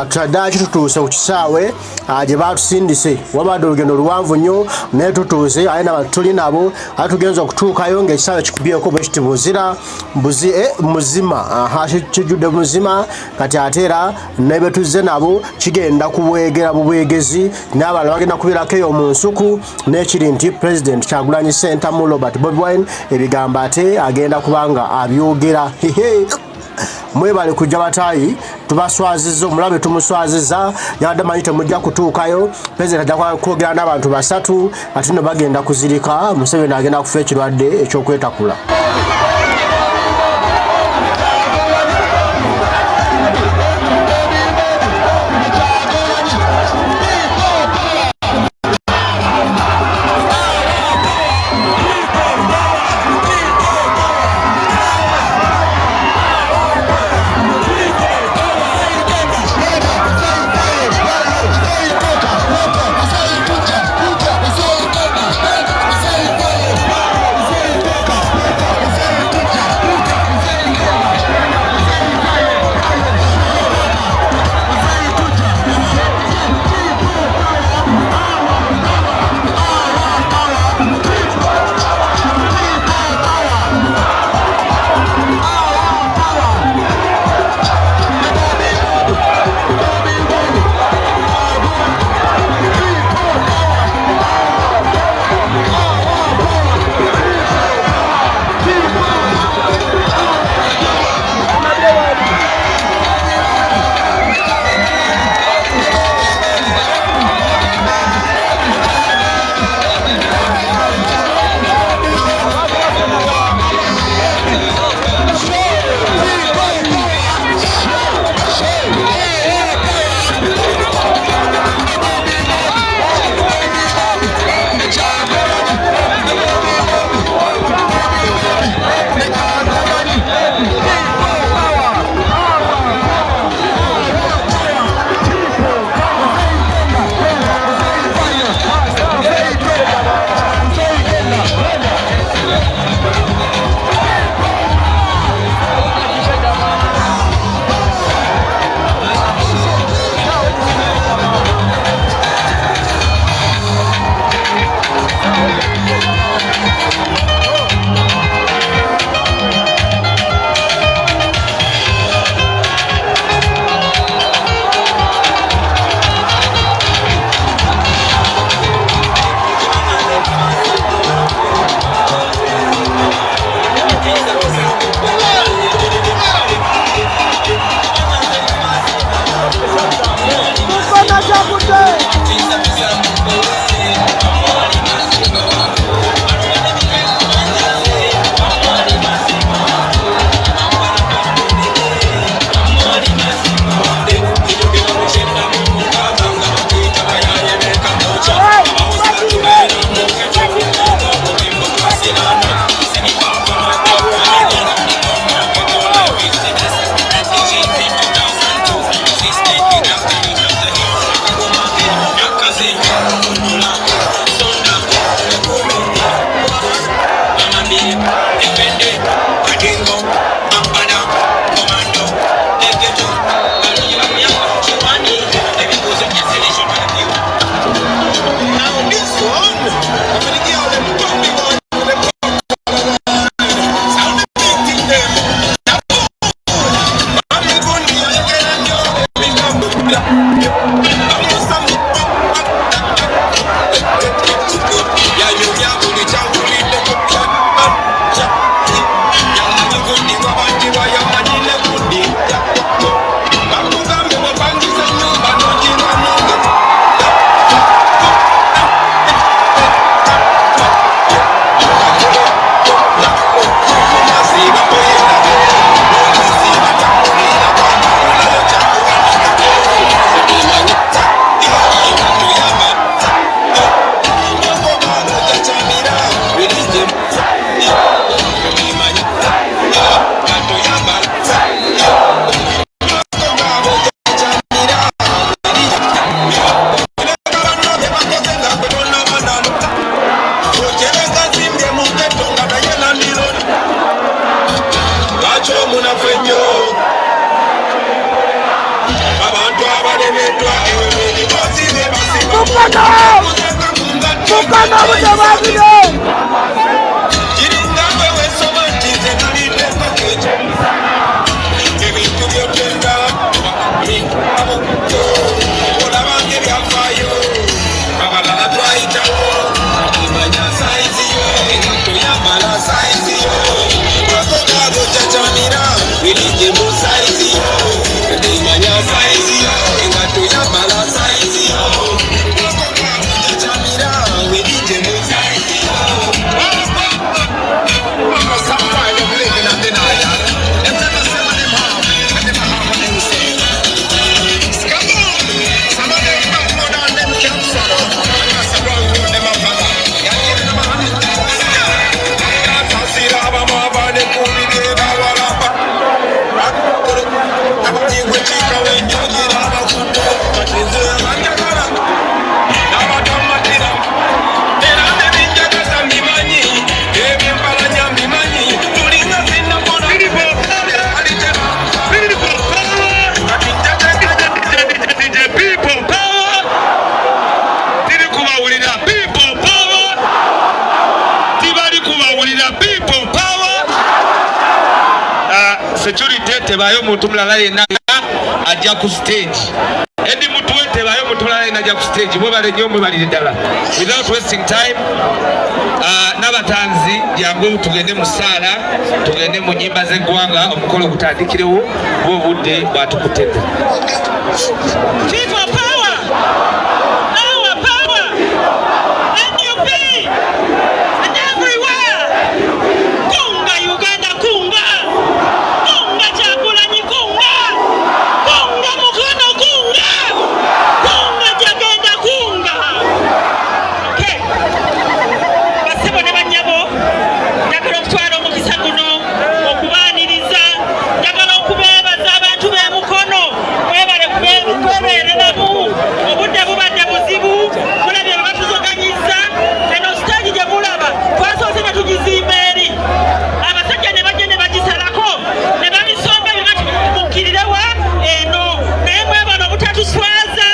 Traddaaki tutuuse ku kisaawe gye baatusindise wabadde olugendo luwanvu nnyo naye tutuuse aye nabo tuli nabo ate tugenza okutuukayo ng'ekisaawe kikubyeko bwe kiti buzira muzima kijjudde muzima kati ate era ne be tuzze nabo kigenda kubwegera bubwegezi n'abalala bagenda kubeerako eyo mu nsuku n'ekiri nti President Kyagulanyi Ssentamu Robert Bobi Wine ebigambo ate agenda kubanga abyogera mwebale kujja bataayi tubaswaziza omulabe tumuswaziza yabadde manyi temujja kutuukayo President ajja kwogera n'abantu basatu ate no bagenda kuzirika Museveni agenda kufa ekirwadde ekyokwetakula. security tebayo muntu mulala yenna ajja ku stage. Edi mutu we tebayo muntu mulala yenna ajja ku stage. Bwe bale nnyo mwe balire ddala. Without wasting time, n'abatanzi jangu tugende mu ssaala, tugende mu nnyimba z'eggwanga omukolo gutandikirewo bw'obudde bw'atukutedde. People power! Our power! NUP! And everywhere! Kunga Uganda, kunga! Kunga Kyagulanyi, kunga! Kunga Mukono, kunga! Kunga Jagenda, kunga! Okay. Bassebo ne bannyabo, njagala okutwala omukisa guno okubaaniriza, njagala okubeebaza abantu b'e Mukono, mwebale kwebeereramu, obudde bubadde buzibu, mulabye bye batuzoganyizza, eno sitaagi gye mulaba twasoose ne tugizimba eri. Abasajja ne bajja ne bagisalako ne babisomba bye batubukkirirewa eno, naye mwebale obutatuswaza,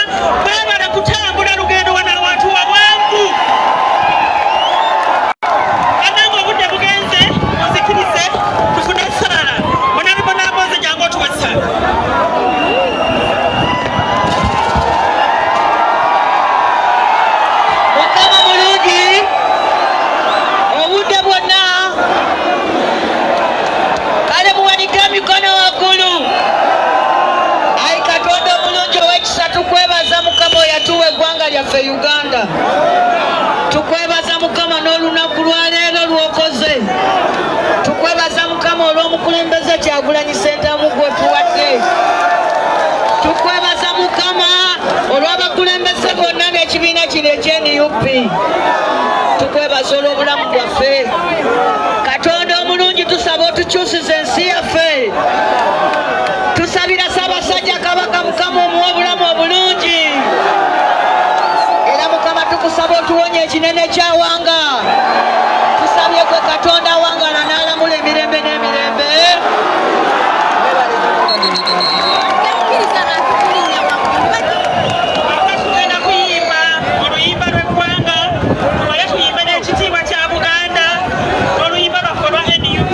mwebale kutambula lugendo wano awantu wabwangu. Bannange obudde bugenze, muzikirize tufune essaala. Munabibonaabooze jangu otuwa essaala. Mukama mulungi obudde bwonna, kale muwanike emikono waggulu. Ayi Katonda omulungi ow'ekisa, tukwebaza Mukama oyatuwa eggwanga lyaffe Uganda. Tukwebaza Mukama n'olunaku lwaleero lw'okoze. Tukwebaza Mukama olw'omukulembeze Kyagulanyi Ssentamu gw'otuwadde. Tukwebaza Mukama olw'abakulembeze bonna b'ekibiina kino ekye-NUP. Tukwebaza olw'obulamu bwaffe. Katonda omulungi, tusaba otukyusiza ensi yaffe. Tusabira Ssaabasajja Kabaka Mukama omuwa obulamu obulungi. Era Mukama tukusaba otuwonye ekinene ky'awanga. Tusabye gwe Katonda awangala n'alamula emirembe n'emirembe. Tugenda kuyimba oluyimba lw'eggwanga, tuwale tuyimbe n'ekitiibwa kya Buganda, oluyimba lwaffe olwa NUP.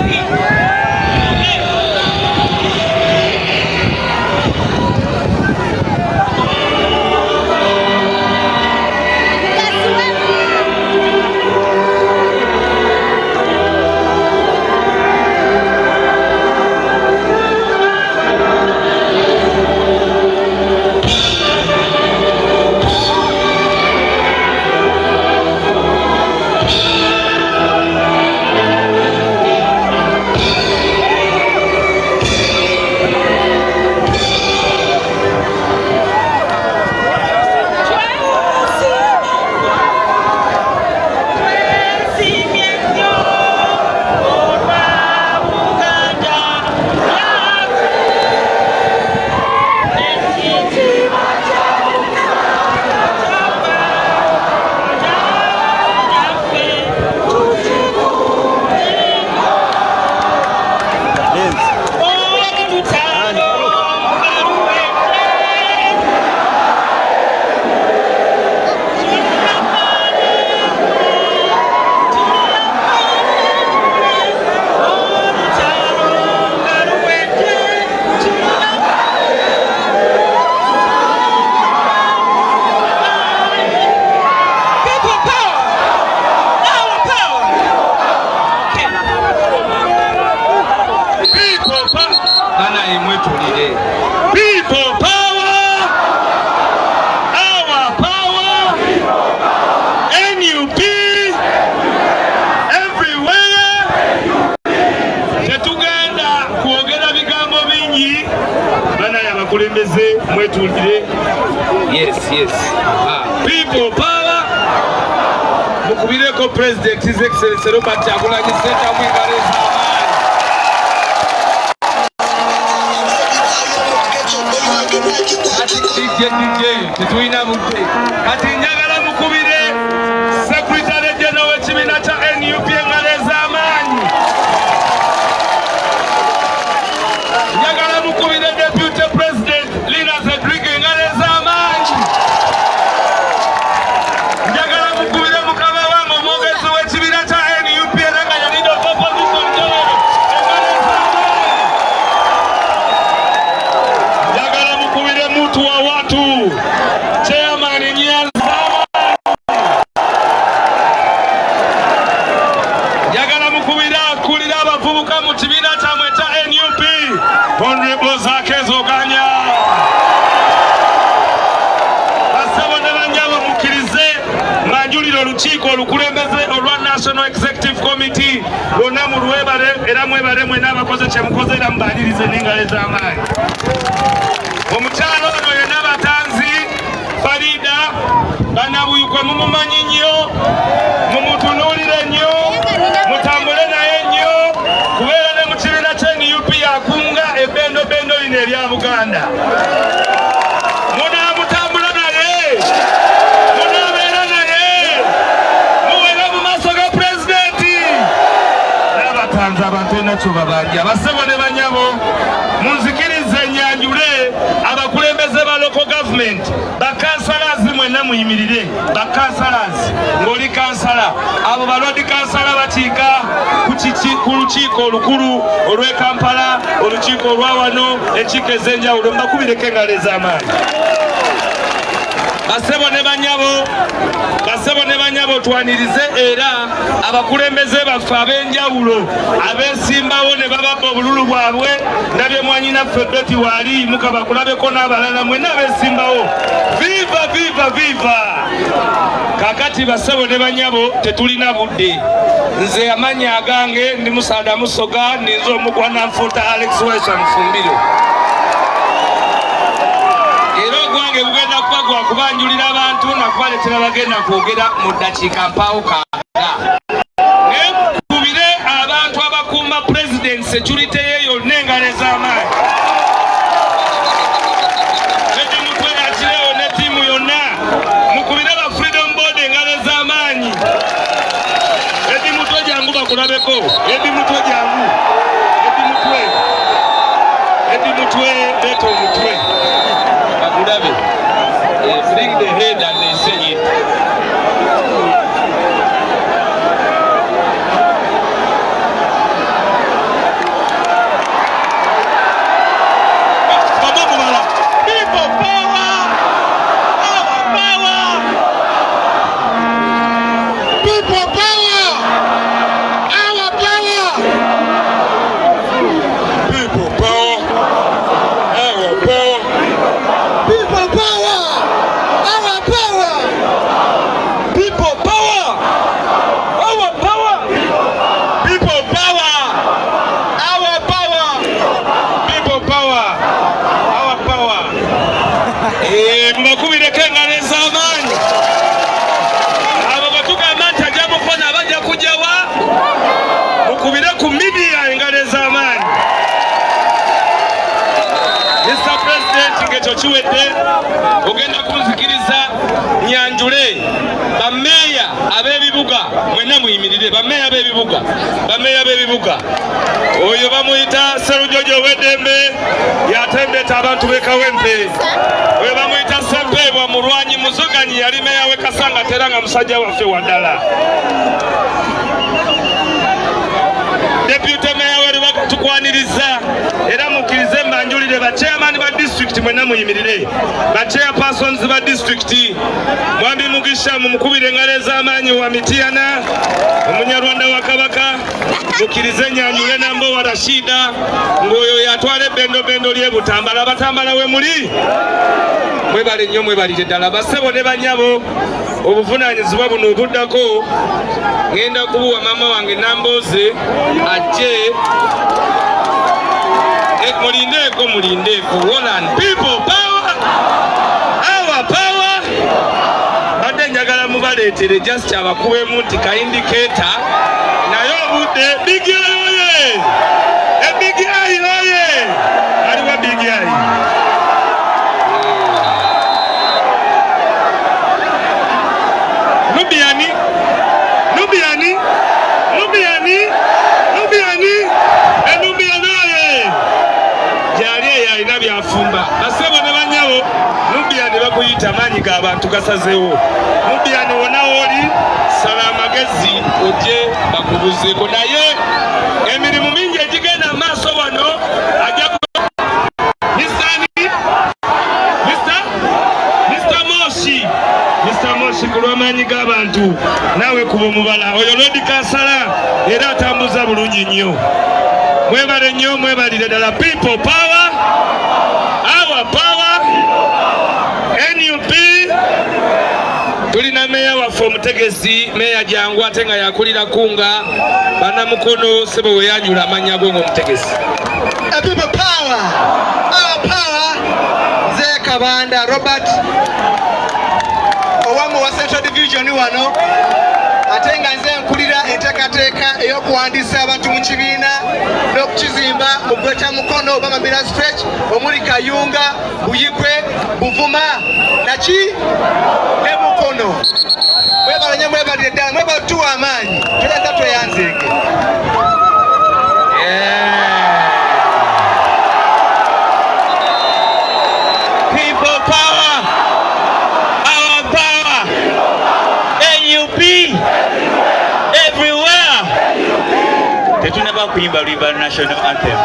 bana emwetulire. People power, our power, NUP everywhere. Tetugenda kwogera bigambo bingi, bana yabakulembeze mwetulire. Yes. People power. Mukubireko President His Excellency Robert Kyagulanyi Ssentamu engalo ez'amaanyi. DJ tetulina budde. Kati njagala mukubire Secretary General w'ekibiina kya NUP engalo ez'amaanyi. Njagala mukubire Deputy President Lina Zedriga engalo ez'amaanyi. Njagala mukubire mukama wange omwogezi w'ekibiina kya NUP era nga ye Leader of Opposition General engalo ez'amaanyi. Njagala mukubire mutu wa watu Chairman Nyanza. Njagala mukubire akulira abavubuka mu kibiina kyammwe kya NUP Honorable Zakezo Ganya. Basebo ne banyabo mukkirize mbanjulira olukiiko olukulembeze olwa National Executive Committee lwonna mu lwebale era mwebale mwena abakoze kye mukoze era mubalirize n'engalo ez'amaanyi. Omukyalo ono yenna batanzi Farida Banabuyukwe mumumanyi nnyo, mumutunuulire nnyo, mutambule naye nnyo, kubeera ne mu kibiina kya NUP yakunga ebbendobendo lino erya Buganda. Munaamutambula naye, munaabeera naye, muwere mu maaso ga pulezidenti. N'abatanzi abantu enakyo babanja. Basebo ne banyabo, munzikirize nnyanjule abakulembeze ba local government, bakansalazi mwenna muyimirire. Bakansalazi ng'oli kansala, abo balodi kansala bakiika ku lukiiko olukulu olw'e Kampala, olukiiko olwa wano, enkiiko ez'enjawulo, mbakubireko engalo ez'amaanyi. Basebo ne banyabo twanirize era abakulembeze baffe ab'enjawulo abeesimbawo ne babaka obululu bwabwe. Ndabye mwanyina Fedoti waali mukabakulabeko n'abalala mwenna abeesimbawo. Viva! Kakati basebo ne banyabo tetulina budde. Nze amanya agange ndi Musaada Musoga, ninze omugwana nfuuta Alex Wesha Mufumbiro. Era ogwange bugenda kuba gwa kubanjulira abantu nakubaleetera bagenda kwogera mu ddakiika mpaawo kaaga. Naye mukubire abantu abakuuma President security ye yonna engalo ez'amaanyi. Edi Mutwe Akirewo ne ttiimu yonna mukubire ba Freedom Board engalo ez'amaanyi. Edi Mutwe jangu bakulabeko. Edi Mutwe jangu. Edi Mutwe leeta omutwe. Bagulabe. Bring the head and they say it. People power! Our power! People power! Our power! People power! Our power! People power! Our power! People power! Our power! People power! Our power! People power! Our power! Mubakubireko engalo ez'amaanyi. Abo batugamba nti ajja mukona bajja kujja wa? Mukubire ku media engalo ez'amaanyi. Mr. President ng'ekyo kiwedde ogenda kunzikiriza nyanjule bameeya ab'ebibuga mwenna muyimirire. Bameeya b'ebibuga oyo bamuyita Sserujojo ow'eddembe yatembeeta abantu b'e Kawempe. Oyo bamuyita Ssempeebwa mulwanyi muzoganyi yali meeya w'e Kasanga tera nga musajja waffe waddala. Deputy Mayor wali tukwaniriza era mukkirize mbanjulire muyimire ba chairman ba district mwena muyimirire ba chairpersons ba district Mwambi Mugisha mumukubire ngale z'amanyi wa Mityana Omunyarwanda wa Kabaka mukirize Nyanyule Nambo wa Rashida ngoyo yatwale bendo lye Butambala Batambala we muri mwebale nnyo mwebalire ddala basebo ne banyabo obuvunaanyizibwa buno obuddako ngenda kubuwa mama wange Namboze ajje mulindeko Roland people power our power badde njagala mubaleetere just abakubemu nti ka indicator naye obudde big eye big eye aliwa big eye byafumba basebo ne banyabo Nubiani bakuyita manyi ga abantu gasazeewo Nubiani wona oli sala amagezi oje bakubuzeko naye emirimu mingi egigenda maaso wano ajja Mr. Moshi kulwamanyi g'abantu nawe kuba omubala oyo Lodi Kansala era atambuza bulungi nnyo mwebale nnyo mwebalire ddala people power our power NUP tulina meya waffe omutegesi meya Jangu ate nga yakulira kunga banamukono sebo we yanyula amanya go ng'omutegesi people power our power Ze Kabanda Robert owamu wa Central Division wano ate nga nze nkulira enteekateeka ey'okuwandiisa abantu mu kibiina n'okukizimba mu Gweta Mukono oba Mabira Stretch omuli Kayunga, Buyigwe, Buvuma naki ne Mukono mwebala nnyo mwebalire ddala mwebala tuwa amaanyi tuleta tweyanzeege people power our power NUP everywhere tetunaba kuyimba luyimba national anthem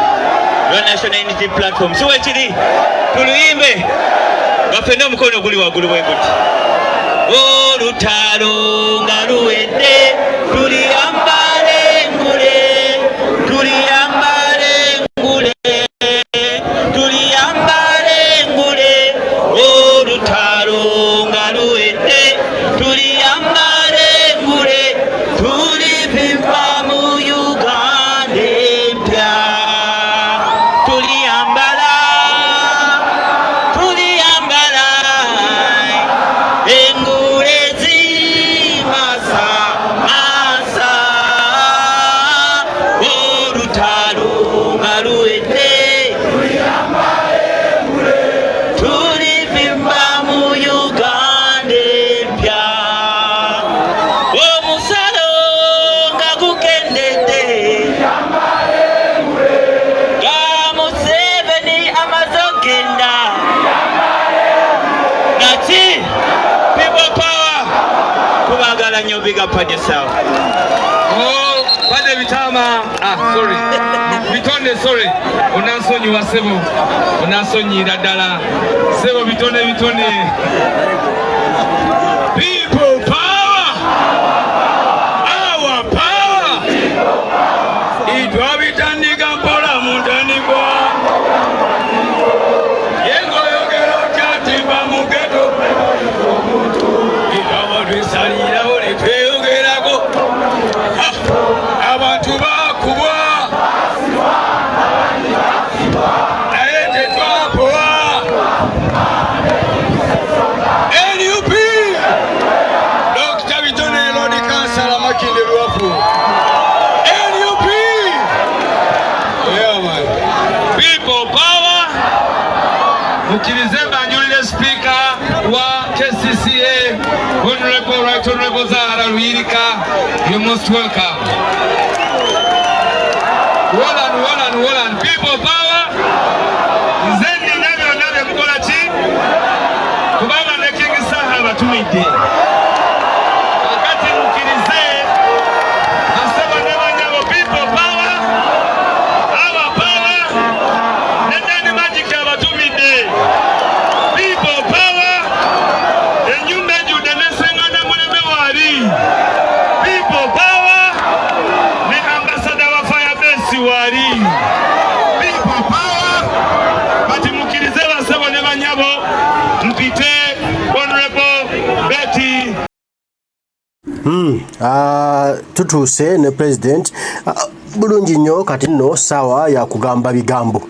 lwa national unity platform so wekiri tuluyimbe nga ffenna omukono guli waggulu bwe guti olutalo nga luwedde tuliyambale ngule tuliyambale ngule tuliyambale ngule olutalo nga luwedde tuliyambale ngule tulivimba mu Uganda empya tuliyambala engule zimasa masa olutalo nga luwedde tulivimba mu Uganda empya omusalo nga gukendedde ga Museveni amaze okgenda naki people power kubagala nnyo big up on yourself Bade bitama sorry bitonde sorry onansonyiwa sebo onansonyira ddala sebo bitonde people power our power itwabitandika mpola mu ntandikwa yengoyogera okyatimba mu ghetto itwaba twisalirawo ne tweyogerako abantu bakubwa naye tetwapowa NUP Dr. Bitone Lodi Kansala Makinde Lwafu NUP yeah man people power mukirize mbanyulire speaker wa KCCA Honorable Zahara Luyirika you're most welcome Roland people power nze nina byonna bye mukola ki kubanga ne King Saha batumidde kakati mukirize asaba ne banyabo people power our power ne Dani Magic Tutuse ne president bulungi nnyo kati nno sawa ya kugamba bigambo.